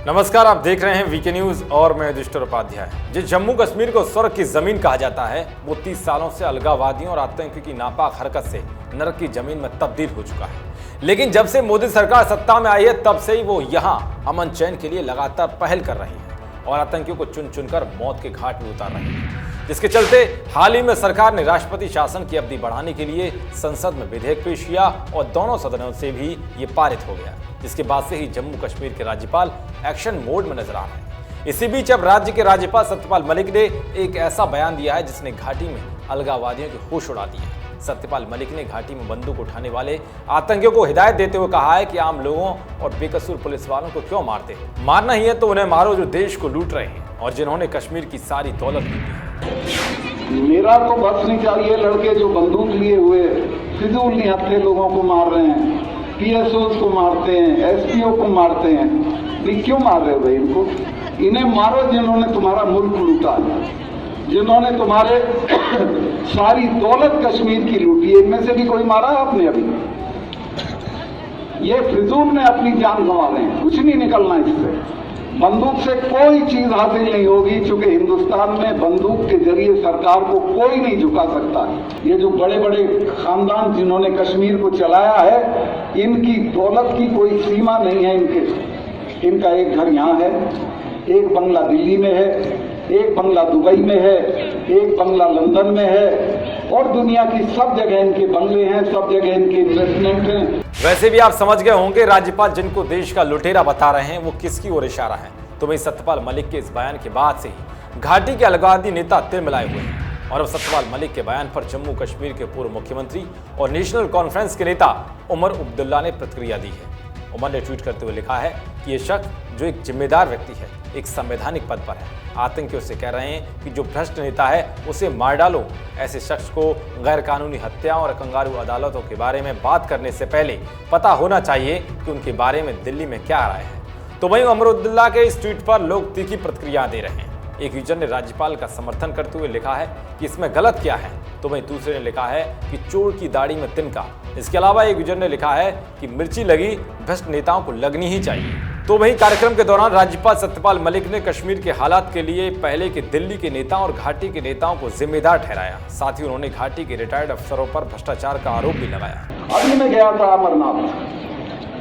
नमस्कार, आप देख रहे हैं वीके न्यूज और मैं युधिष्ठिर उपाध्याय। जिस जम्मू कश्मीर को स्वर्ग की जमीन कहा जाता है वो 30 सालों से अलगाववादियों और आतंकियों की नापाक हरकत से नरक की जमीन में तब्दील हो चुका है। लेकिन जब से मोदी सरकार सत्ता में आई है तब से ही वो यहाँ अमन चैन के लिए लगातार पहल कर रही है और आतंकियों को चुन चुनकर मौत के घाट में उतार रही है, जिसके चलते हाल ही में सरकार ने राष्ट्रपति शासन की अवधि बढ़ाने के लिए संसद में विधेयक पेश किया और दोनों सदनों से भी ये पारित हो गया, जिसके बाद से ही जम्मू कश्मीर के राज्यपाल एक्शन मोड में नजर आ रहे हैं। इसी बीच अब राज्य के राज्यपाल सत्यपाल मलिक ने एक ऐसा बयान दिया है जिसने घाटी में अलगाववादियों के होश उड़ा दिए। सत्यपाल मलिक ने घाटी में बंदूक उठाने वाले आतंकियों को हिदायत देते हुए कहा है कि आम लोगों और बेकसूर पुलिस वालों को क्यों मारते हैं, मारना ही है तो उन्हें मारो जो देश को लूट रहे हैं और जिन्होंने कश्मीर की सारी दौलत लूटी है। मेरा तो बस नहीं चाहिए लड़के जो बंदूक लिए हुए फिजूल निहत्थे लोगों को मार रहे हैं, पीएसओ को मारते हैं, एसपीओ को मारते हैं। नहीं, क्यों मार रहे हो भाई इनको? इन्हें मारो जिन्होंने तुम्हारा मुल्क लूटा, जिन्होंने तुम्हारे सारी दौलत कश्मीर की लूटी है। इनमें से भी कोई मारा है आपने अभी? ये फिजूल में अपनी जान गंवा रहे हैं, कुछ नहीं निकलना इससे। बंदूक से कोई चीज हासिल नहीं होगी, क्योंकि हिंदुस्तान में बंदूक के जरिए सरकार को कोई नहीं झुका सकता। ये जो बड़े बड़े खानदान जिन्होंने कश्मीर को चलाया है, इनकी दौलत की कोई सीमा नहीं है। इनका एक घर यहाँ है, एक बंगला दिल्ली में है, एक बंगला दुबई में है, एक बंगला लंदन में है और दुनिया की सब जगह इनके बंगले हैं, सब जगह इनके इन्वेस्टमेंट हैं। वैसे भी आप समझ गए होंगे राज्यपाल जिनको देश का लुटेरा बता रहे हैं वो किसकी ओर इशारा है। तो वही सत्यपाल मलिक के इस बयान के बाद से ही घाटी के अलगाववादी नेता तिलमिलाए हुए हैं और अब सत्यपाल मलिक के बयान पर जम्मू कश्मीर के पूर्व मुख्यमंत्री और नेशनल कॉन्फ्रेंस के नेता उमर अब्दुल्ला ने प्रतिक्रिया दी है। उमर ने ट्वीट करते हुए लिखा है कि ये शख्स जो एक जिम्मेदार व्यक्ति है, एक संवैधानिक पद पर है, आतंकियों से कह रहे हैं कि जो भ्रष्ट नेता है उसे मार डालो। ऐसे शख्स को गैर कानूनी हत्याओं और कंगारू अदालतों के बारे में बात करने से पहले पता होना चाहिए कि उनके बारे में दिल्ली में क्या राय है। तो वहीं उमर अब्दुल्ला के इस ट्वीट पर लोग तीखी प्रतिक्रिया दे रहे हैं। एक यूजर ने राज्यपाल का समर्थन करते हुए लिखा है कि इसमें गलत क्या है, तो वहीं दूसरे ने लिखा है कि चोर की दाढ़ी में तिनका। इसके अलावा एक यूजर ने लिखा है कि मिर्ची लगी भ्रष्ट नेताओं को लगनी ही चाहिए। तो वहीं कार्यक्रम के दौरान राज्यपाल सत्यपाल मलिक ने कश्मीर के हालात के लिए पहले के दिल्ली के नेताओं और घाटी के नेताओं को जिम्मेदार ठहराया। साथ ही उन्होंने घाटी के रिटायर्ड अफसरों पर भ्रष्टाचार का आरोप भी लगाया। अभी मैं गया था अमरनाथ,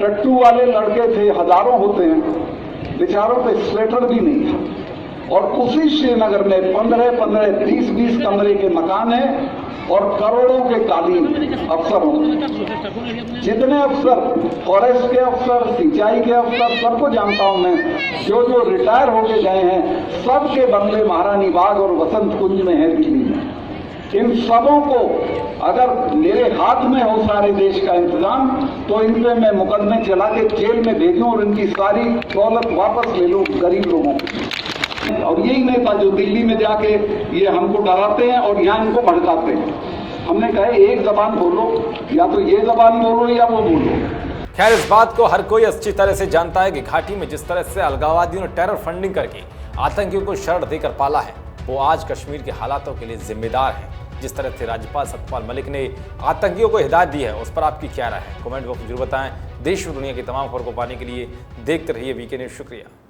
टट्टू वाले लड़के थे, हजारों होते हैं, बेचारों पे स्वेटर भी नहीं था और उसी श्रीनगर में 15-15, 20-20 कमरे के मकान हैं और करोड़ों के कालीन अफसर होंगे। जितने अफसर, फॉरेस्ट के अफसर, सिंचाई के अफसर, सबको जानता हूं मैं, जो रिटायर होके गए हैं, सबके बंगले महारानी बाग और वसंत कुंज में है दिल्ली में। इन सबों को अगर मेरे हाथ में हो सारे देश का इंतजाम तो इन पे मैं मुकदमे चला के जेल में भेजूं और इनकी सारी दौलत वापस ले लूं गरीब लोगों को। और यही नेता जो दिल्ली में जाके ये हमको डराते हैं और यहाँ इनको भड़काते हैं। हमने कहा एक जबान बोलो, या तो ये जबान बोलो या वो बोलो। खैर, इस बात को हर कोई अच्छी तरह से जानता है कि घाटी में जिस तरह से अलगाववादियों ने टेरर फंडिंग करके आतंकियों को शरण देकर पाला है वो आज कश्मीर के हालातों के लिए जिम्मेदार है। जिस तरह से राज्यपाल सत्यपाल मलिक ने आतंकियों को हिदायत दी है उस पर आपकी क्या राय है, कमेंट बॉक्स में जरूर बताएं। देश और दुनिया की तमाम खबरों को पाने के लिए देखते रहिए वीके न्यूज। शुक्रिया।